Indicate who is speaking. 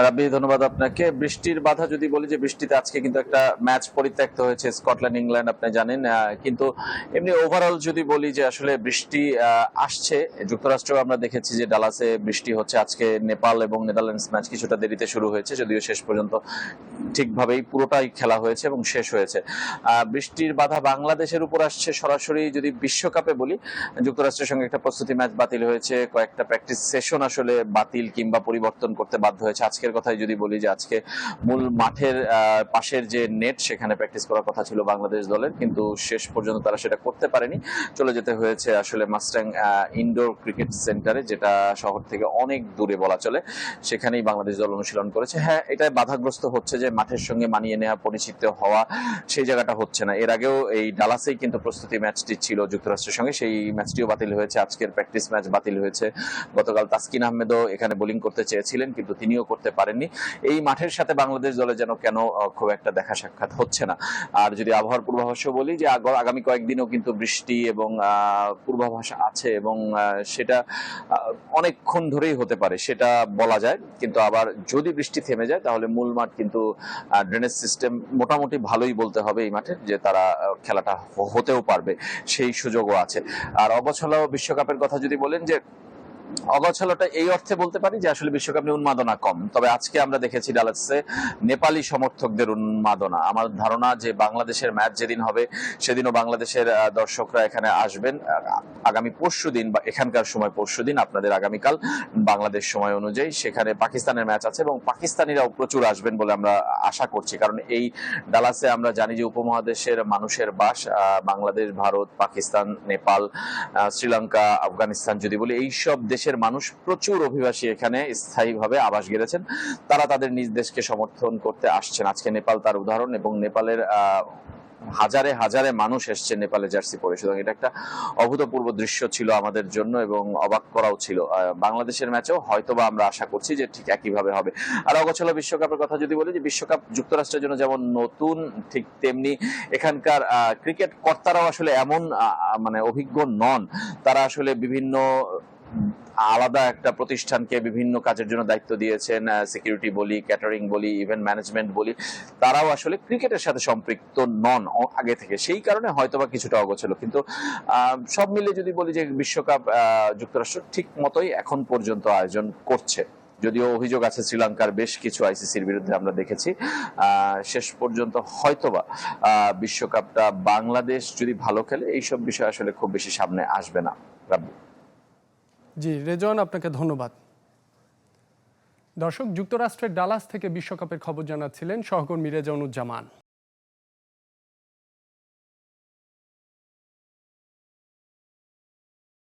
Speaker 1: রাব্বি, ধন্যবাদ আপনাকে। বৃষ্টির বাধা যদি বলি, যে বৃষ্টিতে আজকে কিন্তু একটা ম্যাচ পরিত্যক্ত হয়েছে স্কটল্যান্ড ইংল্যান্ড, আপনি জানেন। কিন্তু এমনি ওভারঅল যদি বলি যে আসলে বৃষ্টি আসছে, যুক্তরাষ্ট্রেও আমরা দেখেছি যে ডালাসে বৃষ্টি হচ্ছে। আজকে নেপাল এবং নেদারল্যান্ডস ম্যাচ কিছুটা দেরিতে শুরু হয়েছে, যদিও শেষ পর্যন্ত ঠিকভাবেই পুরোটাই খেলা হয়েছে এবং শেষ হয়েছে। বৃষ্টির বাধা বাংলাদেশের উপর আসছে সরাসরি। যদি বিশ্বকাপে বলি, যুক্তরাষ্ট্রের সঙ্গে একটা প্রস্তুতি ম্যাচ বাতিল হয়েছে, কয়েকটা প্র্যাকটিস সেশন আসলে বাতিল কিংবা পরিবর্তন করতে বাধ্য হয়েছে। আজকের কথাই যদি বলি, যে আজকে মূল মাঠের পাশের যে নেট, সেখানে প্র্যাকটিস করার কথা ছিল বাংলাদেশ দলের, কিন্তু শেষ পর্যন্ত তারা সেটা করতে পারেনি। চলে যেতে হয়েছে আসলে মাস্টাং ইনডোর ক্রিকেট সেন্টারে, যেটা শহর থেকে অনেক দূরে বলা চলে। সেখানেই বাংলাদেশ দল অনুশীলন করেছে। হ্যাঁ, এটা বাধাগ্রস্ত হচ্ছে যে মাঠের সঙ্গে মানিয়ে নেওয়া, পরিচিত হওয়া, সেই জায়গাটা হচ্ছে না। এর আগেও এই ডালাসেই কিন্তু প্রস্তুতি ম্যাচটি ছিল যুক্তরাষ্ট্রের সঙ্গে, সেই ম্যাচটিও বাতিল হয়েছে। আজকের প্র্যাকটিস ম্যাচ বাতিল হয়েছে। গতকাল তাসকিন আহমেদও এখানে বোলিং করতে চেয়েছিলেন, কিন্তু তিনিও করতে পারেননি। এই মাঠের সাথে বাংলাদেশ দলে যেন কেন খুব একটা দেখা সাক্ষাৎ হচ্ছে না। আর যদি আবহাওয়ার পূর্বাভাসও বলি, যে আগামী কয়েকদিনও কিন্তু বৃষ্টি এবং পূর্বাভাস আছে, এবং সেটা অনেকক্ষণ ধরেই হতে পারে, সেটা বলা যায়। কিন্তু আবার যদি বৃষ্টি থেমে যায়, তাহলে মূল মাঠ কিন্তু ড্রেনেজ সিস্টেম মোটামুটি ভালোই বলতে হবে এই মাঠে, যে তারা খেলাটা হতেও পারবে, সেই সুযোগও আছে। আর অগোছালো বিশ্বকাপের কথা যদি বলেন, যে অগোছালোটা এই অর্থে বলতে পারি যে আসলে বিশ্বকাপ নিয়ে উন্মাদনা কম। তবে আজকে আমরা দেখেছি ডালাসে নেপালি সমর্থকদের উন্মাদনা। আমার ধারণা যে বাংলাদেশের ম্যাচ যেদিন হবে, সেদিনও বাংলাদেশের দর্শকরা এখানে আসবেন। আগামী পরশুদিন, বা এখানকার সময় পরশুদিন, আপনাদের আগামীকাল বাংলাদেশ সময় অনুযায়ী, সেখানে পাকিস্তানের ম্যাচ আছে এবং পাকিস্তানিরাও প্রচুর আসবেন বলে আমরা আশা করছি। কারণ এই ডালাসে আমরা জানি যে উপমহাদেশের মানুষের বাস। বাংলাদেশ, ভারত, পাকিস্তান, নেপাল, শ্রীলঙ্কা, আফগানিস্তান যদি বলি, এইসব দেশের মানুষ প্রচুর অভিবাসী এখানে স্থায়ীভাবে আবাস গেড়েছেন। তারা তাদের নিজ দেশকে সমর্থন করতে আসছেন। আজকে নেপাল তার উদাহরণ, এবং নেপালের হাজারে হাজারে মানুষ এসছে নেপালে জার্সি পরে। সুতরাং এটা একটা অভূতপূর্ব দৃশ্য ছিল আমাদের জন্য, এবং অবাক করাও ছিল। বাংলাদেশের ম্যাচেও হয়তোবা আমরা আশা করছি যে ঠিক একইভাবে হবে। আর অগোছালো বিশ্বকাপের কথা যদি বলি, যে বিশ্বকাপ যুক্তরাষ্ট্রের জন্য যেমন নতুন, ঠিক তেমনি এখানকার ক্রিকেট কর্তারাও আসলে এমন মানে অভিজ্ঞ নন। তারা আসলে বিভিন্ন আলাদা একটা প্রতিষ্ঠানকে বিভিন্ন কাজের জন্য দায়িত্ব দিয়েছেন, সিকিউরিটি বলি, ক্যাটারিং বলি, ইভেন্ট ম্যানেজমেন্ট বলি। তারাও আসলে ক্রিকেটের সাথে সম্পৃক্ত নন আগে থেকে, সেই কারণে হয়তোবা কিছুটা অগোছালো। কিন্তু সব মিলে যদি বলি, যে বিশ্বকাপ যুক্তরাষ্ট্র ঠিক মতোই এখন পর্যন্ত আয়োজন করছে। যদিও অভিযোগ আছে শ্রীলঙ্কার বেশ কিছু আইসিসির বিরুদ্ধে, আমরা দেখেছি। শেষ পর্যন্ত হয়তোবা বিশ্বকাপটা বাংলাদেশ যদি ভালো খেলে, এইসব বিষয় আসলে খুব বেশি সামনে আসবে না। রাব্বি।
Speaker 2: জি রেজন, আপনাকে ধন্যবাদ। দর্শক, যুক্তরাষ্ট্রের ডালাস থেকে বিশ্বকাপের খবর জানাচ্ছিলেন সহকর্মী রেজাউনুজ্জামান।